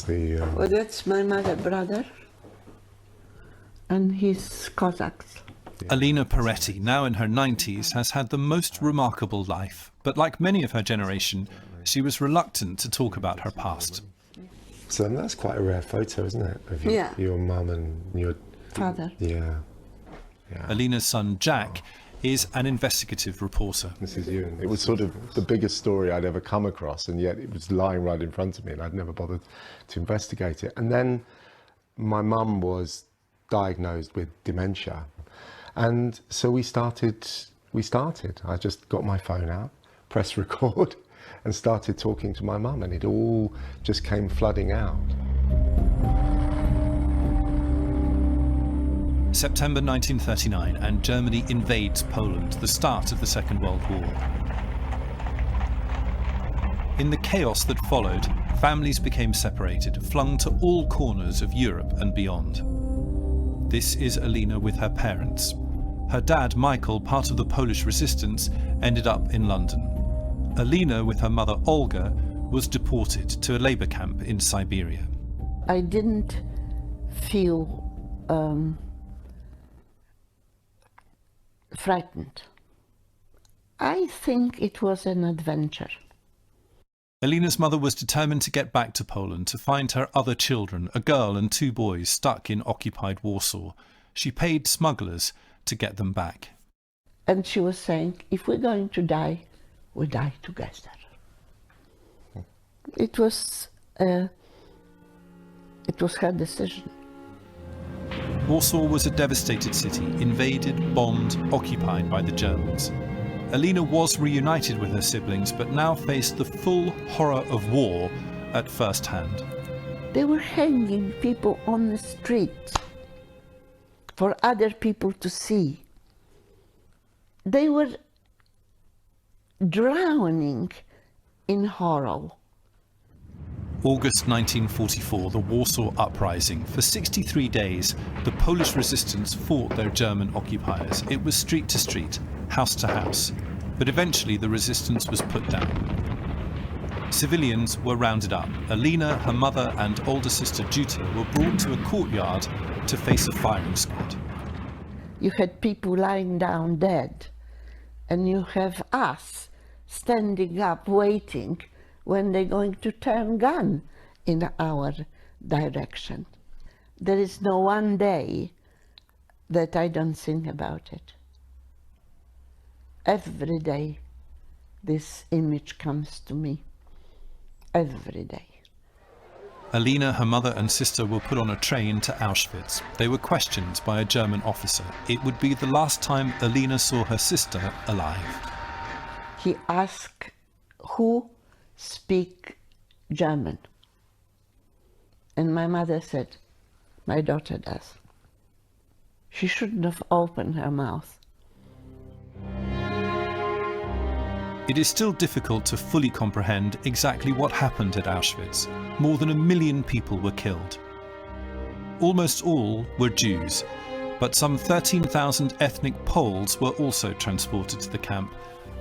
Well, that's my mother, brother, and he's Cossacks. Alina Peretti, now in her 90s, has had the most remarkable life. But like many of her generation, she was reluctant to talk about her past. So that's quite a rare photo, isn't it? Of your mum and your Father. Yeah. Alina's son, Jack, is an investigative reporter. This is you. It was sort of the biggest story I'd ever come across, and yet it was lying right in front of me, and I'd never bothered to investigate it. And then my mum was diagnosed with dementia. And so we started. I just got my phone out, pressed record, and started talking to my mum, and it all just came flooding out. September 1939, and Germany invades Poland, the start of the Second World War. In the chaos that followed, families became separated, flung to all corners of Europe and beyond. This is Alina with her parents. Her dad, Michael, part of the Polish resistance, ended up in London. Alina, with her mother, Olga, was deported to a labour camp in Siberia. I didn't feel frightened. I think it was an adventure. Alina's mother was determined to get back to Poland to find her other children, a girl and 2 boys stuck in occupied Warsaw. She paid smugglers to get them back. And she was saying, if we're going to die, we die together. It was her decision. Warsaw was a devastated city, invaded, bombed, occupied by the Germans. Alina was reunited with her siblings, but now faced the full horror of war at first hand. They were hanging people on the street for other people to see. They were drowning in horror. August 1944, the Warsaw Uprising. For 63 days, the Polish resistance fought their German occupiers. It was street to street, house to house. But eventually the resistance was put down. Civilians were rounded up. Alina, her mother and older sister Juta were brought to a courtyard to face a firing squad. You had people lying down dead, and you have us standing up waiting when they're going to turn gun in our direction. There is no one day that I don't think about it. Every day this image comes to me, every day. Alina, her mother and sister were put on a train to Auschwitz. They were questioned by a German officer. It would be the last time Alina saw her sister alive. He asked, who speak German? And my mother said, my daughter does. She shouldn't have opened her mouth. It is still difficult to fully comprehend exactly what happened at Auschwitz. More than 1 million people were killed. Almost all were Jews, but some 13,000 ethnic Poles were also transported to the camp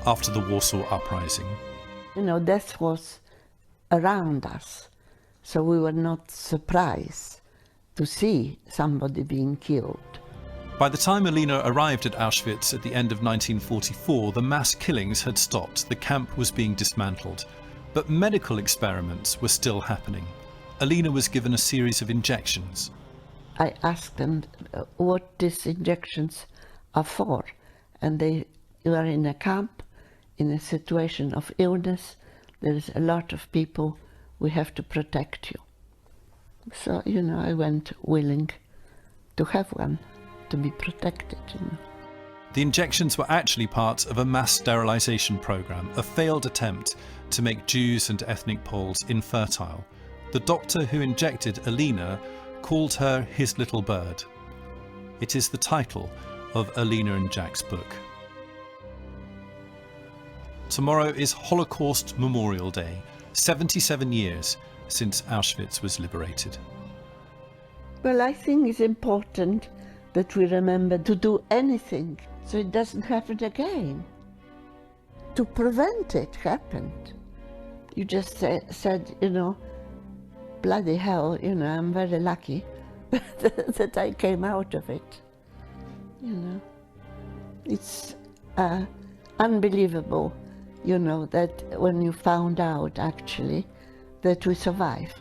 after the Warsaw Uprising. You know, death was around us, so we were not surprised to see somebody being killed. By the time Alina arrived at Auschwitz at the end of 1944, the mass killings had stopped. The camp was being dismantled. But medical experiments were still happening. Alina was given a series of injections. I asked them what these injections are for, and you are in a camp, in a situation of illness, there is a lot of people, we have to protect you. So, you know, I went willing to have one, to be protected, you know. The injections were actually part of a mass sterilization program, a failed attempt to make Jews and ethnic Poles infertile. The doctor who injected Alina called her his little bird. It is the title of Alina and Jack's book. Tomorrow is Holocaust Memorial Day, 77 years since Auschwitz was liberated. Well, I think it's important that we remember to do anything so it doesn't happen again. To prevent it happened. You just said, you know, bloody hell, you know, I'm very lucky that I came out of it. You know, it's unbelievable, you know, that when you found out actually that we survive.